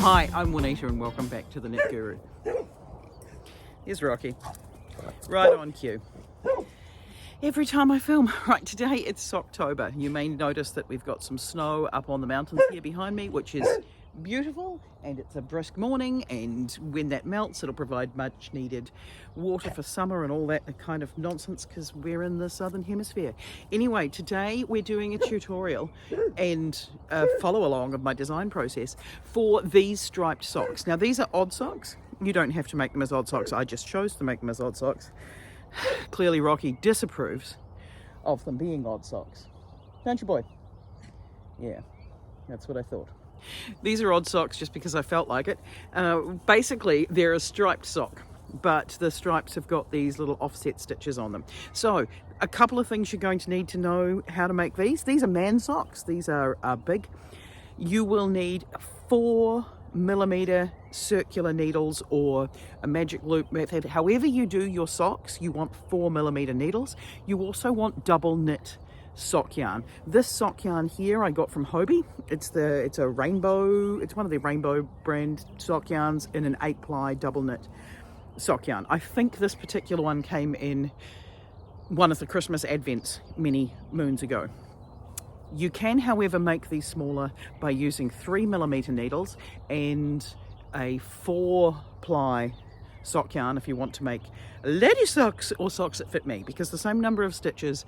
Hi, I'm Juanita and welcome back to the Knit Guru. Here's Rocky, right on cue. Every time I film. Right, today it's Socktober. You may notice that we've got some snow up on the mountains here behind me, which is beautiful, and it's a brisk morning, and when that melts it'll provide much needed water for summer and all that kind of nonsense because we're in the southern hemisphere. Anyway, today we're doing a tutorial and a follow along of my design process for these striped socks. Now these are odd socks. You don't have to make them as odd socks. I just chose to make them as odd socks. Clearly Rocky disapproves of them being odd socks. Don't you, boy? Yeah, that's what I thought. These are odd socks just because I felt like it. Basically, they're a striped sock, but the stripes have got these little offset stitches on them. So, a couple of things you're going to need to know how to make these. These are man socks. These are big. You will need 4mm circular needles or a magic loop method. However you do your socks, you want 4mm needles. You also want double knit sock yarn. This sock yarn here I got from Hobie. It's a rainbow, it's one of the Rainbow brand sock yarns in an 8-ply double knit sock yarn. I think this particular one came in one of the Christmas advents many moons ago. You can, however, make these smaller by using 3mm needles and a 4-ply sock yarn if you want to make lady socks or socks that fit me, because the same number of stitches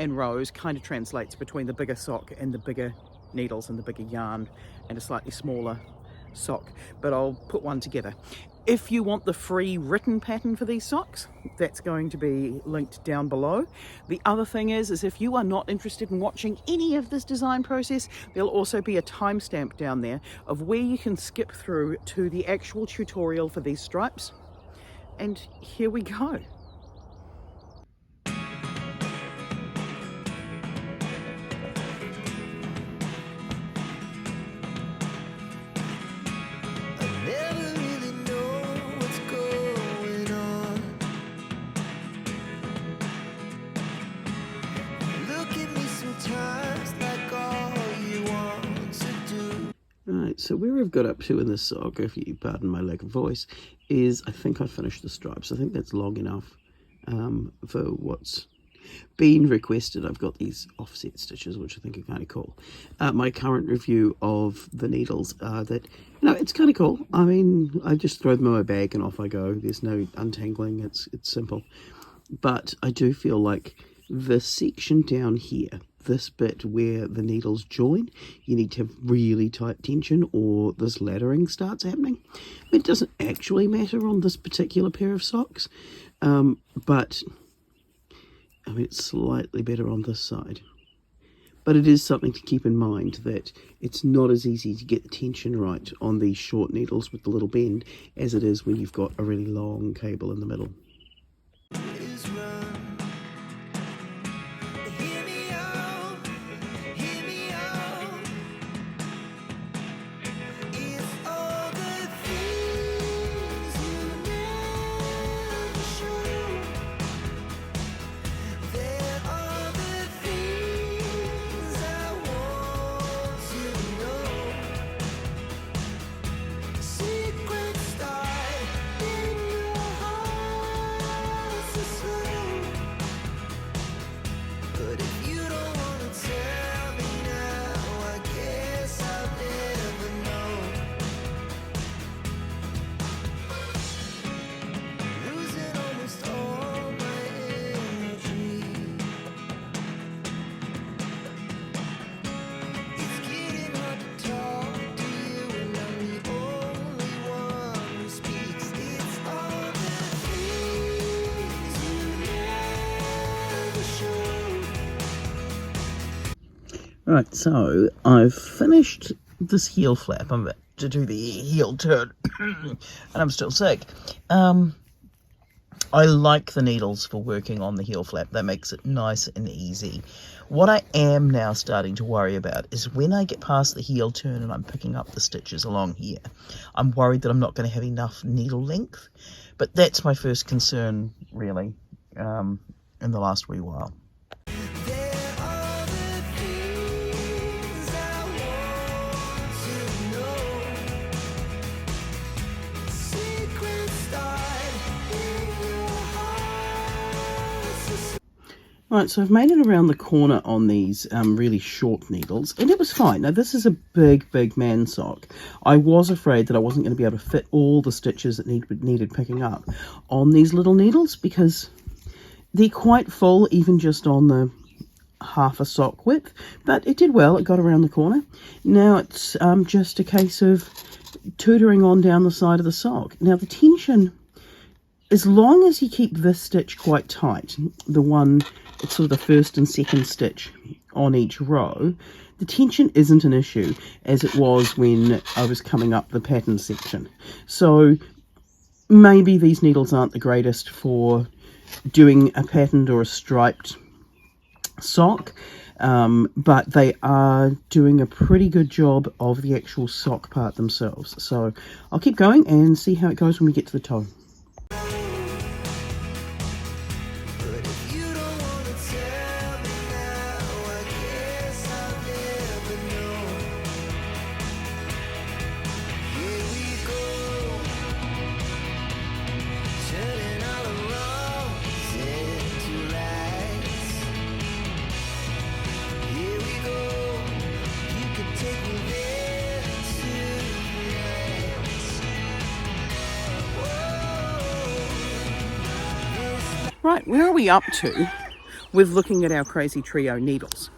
and rows kind of translates between the bigger sock and the bigger needles and the bigger yarn and a slightly smaller sock, but I'll put one together. If you want the free written pattern for these socks, that's going to be linked down below. The other thing is if you are not interested in watching any of this design process, there'll also be a timestamp down there of where you can skip through to the actual tutorial for these stripes. And here we go. Right, so where I've got up to in this sock, if you pardon my lack of voice, is I think I finished the stripes. I think that's long enough for what's been requested. I've got these offset stitches, which I think are kind of cool. My current review of the needles are that, it's kind of cool. I mean, I just throw them in my bag and off I go. There's no untangling. It's simple. But I do feel like the section down here, this bit where the needles join, you need to have really tight tension or this laddering starts happening. It doesn't actually matter on this particular pair of socks, but I mean, it's slightly better on this side. But it is something to keep in mind that it's not as easy to get the tension right on these short needles with the little bend as it is when you've got a really long cable in the middle. Right, so I've finished this heel flap. I'm about to do the heel turn, and I'm still sick. I like the needles for working on the heel flap. That makes it nice and easy. What I am now starting to worry about is when I get past the heel turn and I'm picking up the stitches along here, I'm worried that I'm not going to have enough needle length. But that's my first concern, really, in the last wee while. Right, so I've made it around the corner on these really short needles, and it was fine. Now, this is a big man sock. I was afraid that I wasn't going to be able to fit all the stitches that needed picking up on these little needles, because they're quite full, even just on the half a sock width, but it did well. It got around the corner. Now it's just a case of tutoring on down the side of the sock. Now the tension, as long as you keep this stitch quite tight, the one, it's sort of the first and second stitch on each row, the tension isn't an issue as it was when I was coming up the pattern section. So maybe these needles aren't the greatest for doing a patterned or a striped sock, but they are doing a pretty good job of the actual sock part themselves. So I'll keep going and see how it goes when we get to the toe. Right, where are we up to with looking at our crazy trio needles?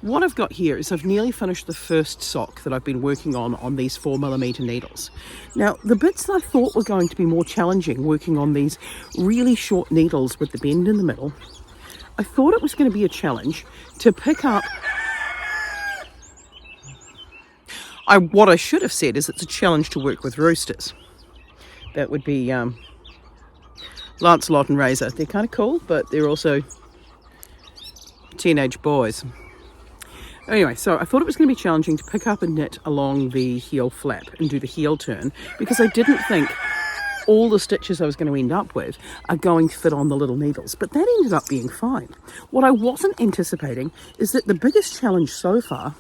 What I've got here is I've nearly finished the first sock that I've been working on these 4mm needles. Now, the bits that I thought were going to be more challenging working on these really short needles with the bend in the middle, I thought it was going to be a challenge to pick up. What I should have said is it's a challenge to work with roosters. That would be Lancelot and Razor. They're kind of cool, but they're also teenage boys. Anyway, so I thought it was going to be challenging to pick up and knit along the heel flap and do the heel turn, because I didn't think all the stitches I was going to end up with are going to fit on the little needles, but that ended up being fine. What I wasn't anticipating is that the biggest challenge so far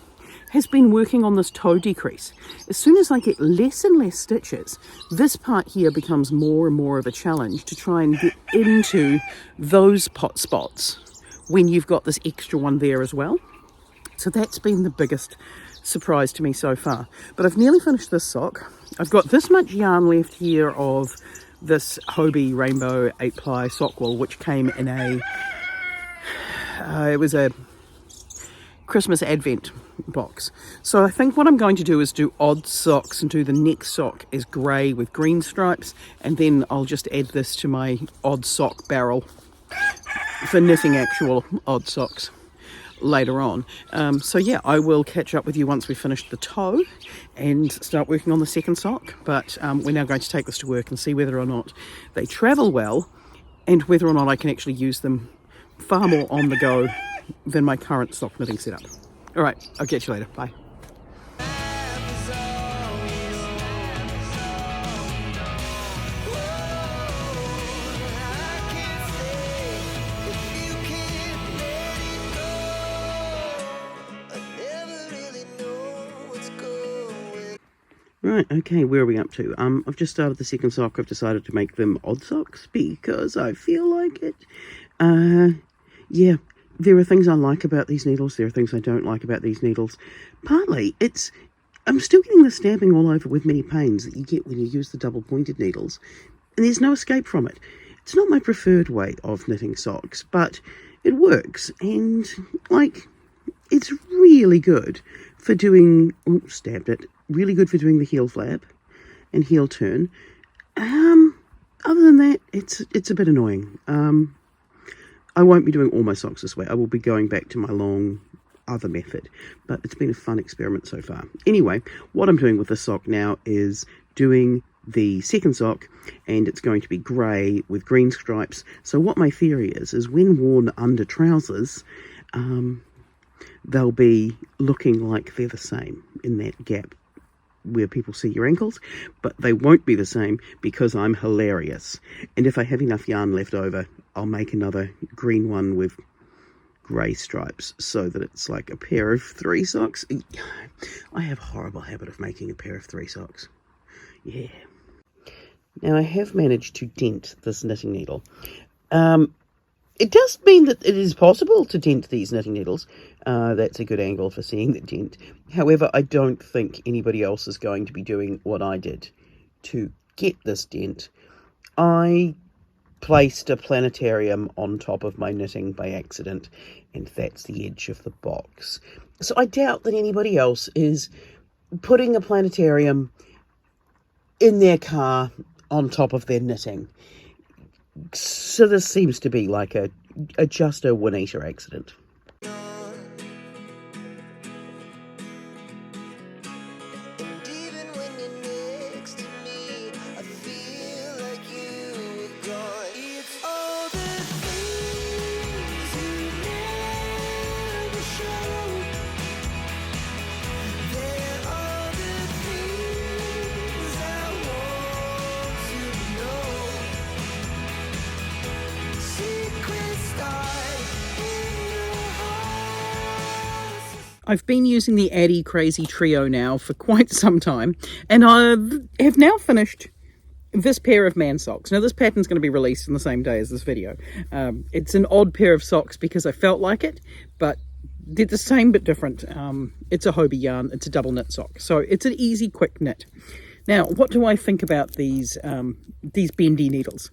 has been working on this toe decrease. As soon as I get less and less stitches, this part here becomes more and more of a challenge to try and get into those pot spots when you've got this extra one there as well. So that's been the biggest surprise to me so far. But I've nearly finished this sock. I've got this much yarn left here of this Hobie Rainbow 8-ply sock wool, which came in it was a Christmas Advent box. So I think what I'm going to do is do odd socks and do the next sock is grey with green stripes, and then I'll just add this to my odd sock barrel for knitting actual odd socks later on. So yeah, I will catch up with you once we've finished the toe and start working on the second sock, but we're now going to take this to work and see whether or not they travel well and whether or not I can actually use them far more on the go than my current sock knitting setup. All right, I'll catch you later. Bye. Right, okay, where are we up to? I've just started the second sock. I've decided to make them odd socks because I feel like it. Yeah, there are things I like about these needles. There are things I don't like about these needles. Partly, I'm still getting the stamping all over with many pains that you get when you use the double pointed needles. And there's no escape from it. It's not my preferred way of knitting socks, but it works. And, it's really good for doing, stabbed it, really good for doing the heel flap and heel turn. Other than that, it's a bit annoying. I won't be doing all my socks this way. I will be going back to my long other method, but it's been a fun experiment so far. Anyway, what I'm doing with this sock now is doing the second sock, and it's going to be grey with green stripes. So what my theory is when worn under trousers, they'll be looking like they're the same in that gap where people see your ankles, but they won't be the same because I'm hilarious. And if I have enough yarn left over, I'll make another green one with grey stripes so that it's like a pair of 3 socks. I have a horrible habit of making a pair of 3 socks. Yeah. Now I have managed to dent this knitting needle. It does mean that it is possible to dent these knitting needles. That's a good angle for seeing the dent. However, I don't think anybody else is going to be doing what I did to get this dent. I placed a planetarium on top of my knitting by accident, and that's the edge of the box. So I doubt that anybody else is putting a planetarium in their car on top of their knitting. So this seems to be like a just a Juanita accident. I've been using the Addi Crazy Trio now for quite some time, and I have now finished this pair of man socks. Now this pattern's going to be released on the same day as this video. It's an odd pair of socks because I felt like it, but they're the same but different. It's a Hobie yarn, it's a double knit sock, so it's an easy quick knit. Now what do I think about these bendy needles?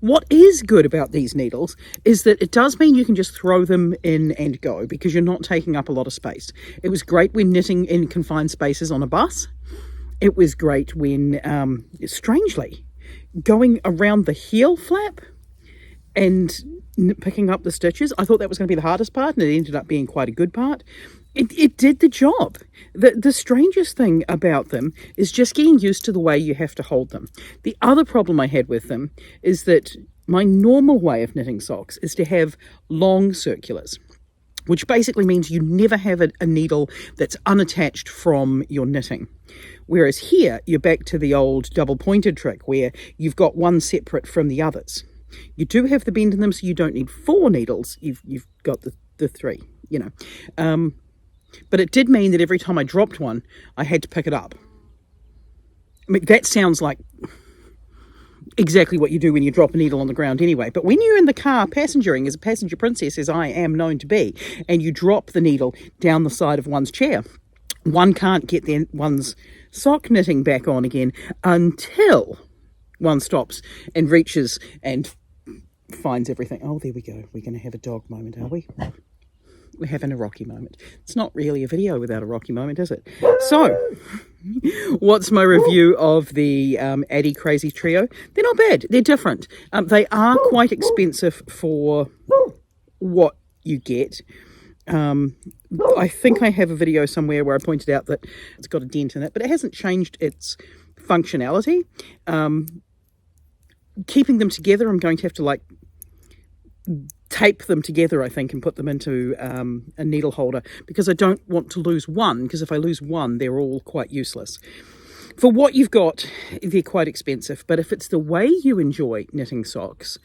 What is good about these needles is that it does mean you can just throw them in and go because you're not taking up a lot of space. It was great when knitting in confined spaces on a bus. It was great when, strangely, going around the heel flap and picking up the stitches. I thought that was going to be the hardest part, and it ended up being quite a good part. It did the job. The strangest thing about them is just getting used to the way you have to hold them. The other problem I had with them is that my normal way of knitting socks is to have long circulars, which basically means you never have a needle that's unattached from your knitting. Whereas here, you're back to the old double-pointed trick where you've got one separate from the others. You do have the bend in them, so you don't need 4 needles. You've got the 3, you know. But it did mean that every time I dropped one, I had to pick it up. I mean, that sounds like exactly what you do when you drop a needle on the ground anyway. But when you're in the car passengering as a passenger princess, as I am known to be, and you drop the needle down the side of one's chair, one can't get one's sock knitting back on again until one stops and reaches and finds everything. Oh, there we go. We're going to have a dog moment, are we? We're having a Rocky moment. It's not really a video without a Rocky moment, is it? So, what's my review of the Addi Crazy Trio? They're not bad. They're different. They are quite expensive for what you get. I think I have a video somewhere where I pointed out that it's got a dent in it, but it hasn't changed its functionality. Keeping them together, I'm going to have to tape them together, I think, and put them into a needle holder because I don't want to lose one, because if I lose one, they're all quite useless. For what you've got, they're quite expensive, but if it's the way you enjoy knitting socks,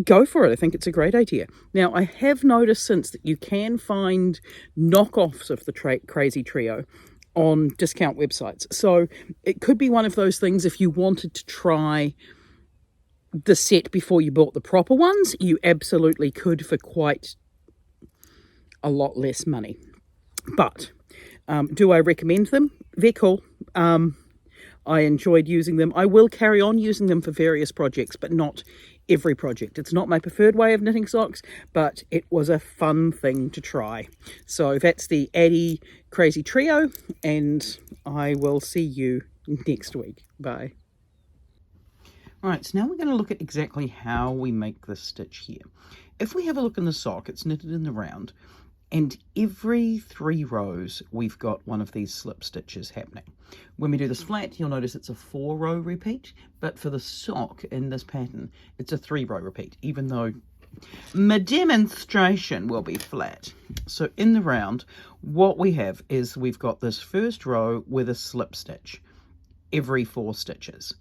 go for it. I think it's a great idea. Now, I have noticed since that you can find knockoffs of the Crazy Trio on discount websites, so it could be one of those things if you wanted to try the set before you bought the proper ones, you absolutely could for quite a lot less money. But do I recommend them? They're cool. I enjoyed using them. I will carry on using them for various projects, but not every project. It's not my preferred way of knitting socks, but it was a fun thing to try. So that's the Addi Crazy Trio, and I will see you next week. Bye. Alright, so now we're going to look at exactly how we make this stitch here. If we have a look in the sock, it's knitted in the round, and every 3 rows we've got one of these slip stitches happening. When we do this flat, you'll notice it's a 4-row repeat, but for the sock in this pattern, it's a 3-row repeat, even though my demonstration will be flat. So in the round, what we have is we've got this first row with a slip stitch every 4 stitches.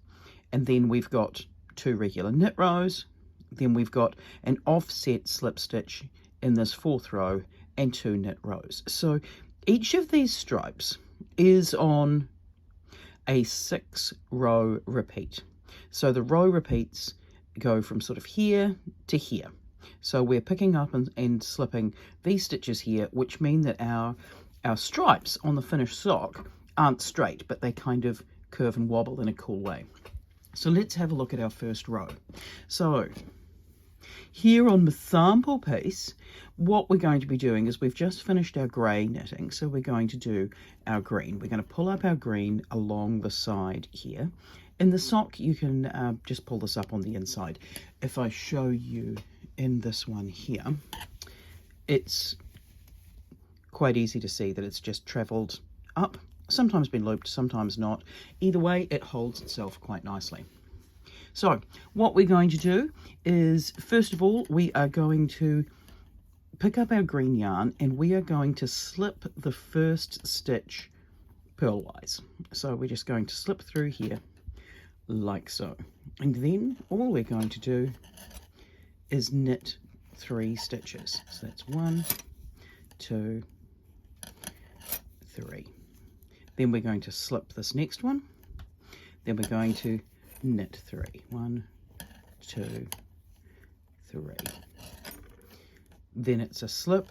And then we've got 2 regular knit rows, then we've got an offset slip stitch in this 4th row and 2 knit rows. So each of these stripes is on a 6-row repeat. So the row repeats go from sort of here to here. So we're picking up and slipping these stitches here, which mean that our stripes on the finished sock aren't straight, but they kind of curve and wobble in a cool way. So let's have a look at our first row. So here on the sample piece, what we're going to be doing is we've just finished our grey knitting, so we're going to do our green. We're going to pull up our green along the side here. In the sock, you can just pull this up on the inside. If I show you in this one here, it's quite easy to see that it's just travelled up, sometimes been looped, sometimes not. Either way, it holds itself quite nicely. So what we're going to do is, first of all, we are going to pick up our green yarn and we are going to slip the first stitch purlwise. So we're just going to slip through here like so. And then all we're going to do is knit 3 stitches. So that's 1, 2, 3. Then we're going to slip this next one. Then we're going to knit 3. 1, 2, 3. Then it's a slip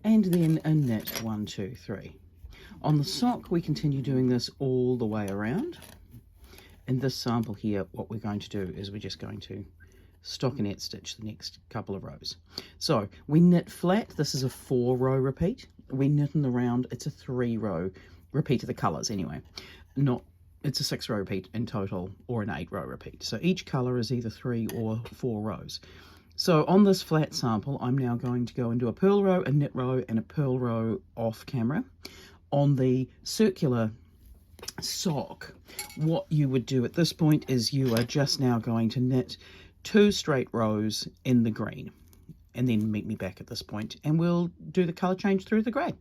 and then a knit 1, 2, 3. On the sock we continue doing this all the way around. In this sample here, what we're going to do is we're just going to stockinette stitch the next couple of rows. So we knit flat. This is a 4-row repeat. We knit in the round. It's a 3-row repeat of the colours anyway. It's a 6-row repeat in total, or an 8-row repeat. So each colour is either 3 or 4 rows. So on this flat sample, I'm now going to go and do a purl row, a knit row, and a purl row off camera. On the circular sock, what you would do at this point is you are just now going to knit 2 straight rows in the green, and then meet me back at this point and we'll do the colour change through the grey.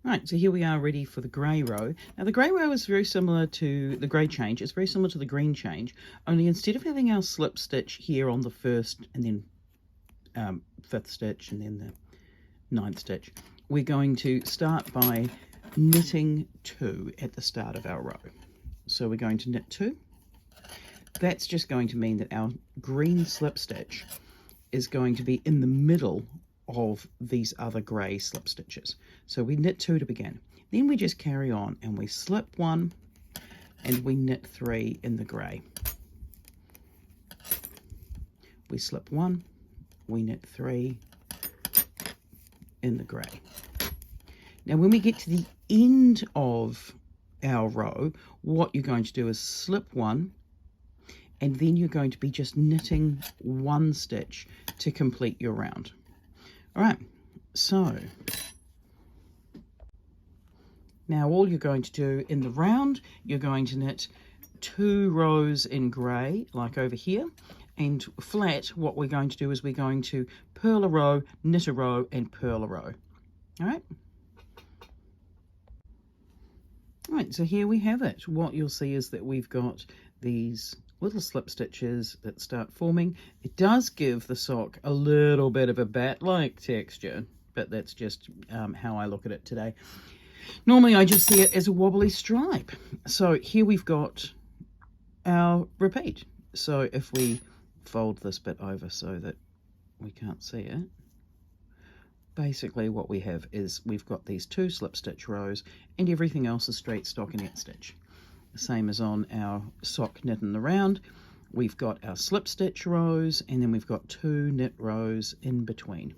Right, so here we are ready for the grey row. Now the grey row is very similar to the grey change. It's very similar to the green change, only instead of having our slip stitch here on the first and then 5th stitch and then the 9th stitch, we're going to start by knitting 2 at the start of our row. So we're going to knit 2. That's just going to mean that our green slip stitch is going to be in the middle of these other grey slip stitches. So we knit 2 to begin. Then we just carry on and we slip 1 and we knit 3 in the grey. We slip 1, we knit 3 in the grey. Now when we get to the end of our row, what you're going to do is slip 1 and then you're going to be just knitting 1 stitch to complete your round. All right, so now all you're going to do in the round, you're going to knit 2 rows in grey, like over here, and flat, what we're going to do is we're going to purl a row, knit a row, and purl a row. All right? All right, so here we have it. What you'll see is that we've got these little slip stitches that start forming. It does give the sock a little bit of a bat-like texture, but that's just how I look at it today. Normally I just see it as a wobbly stripe. So here we've got our repeat. So if we fold this bit over so that we can't see it, basically what we have is we've got these 2 slip stitch rows and everything else is straight stockinette stitch. Same as on our sock knit in the round, we've got our slip stitch rows and then we've got 2 knit rows in between.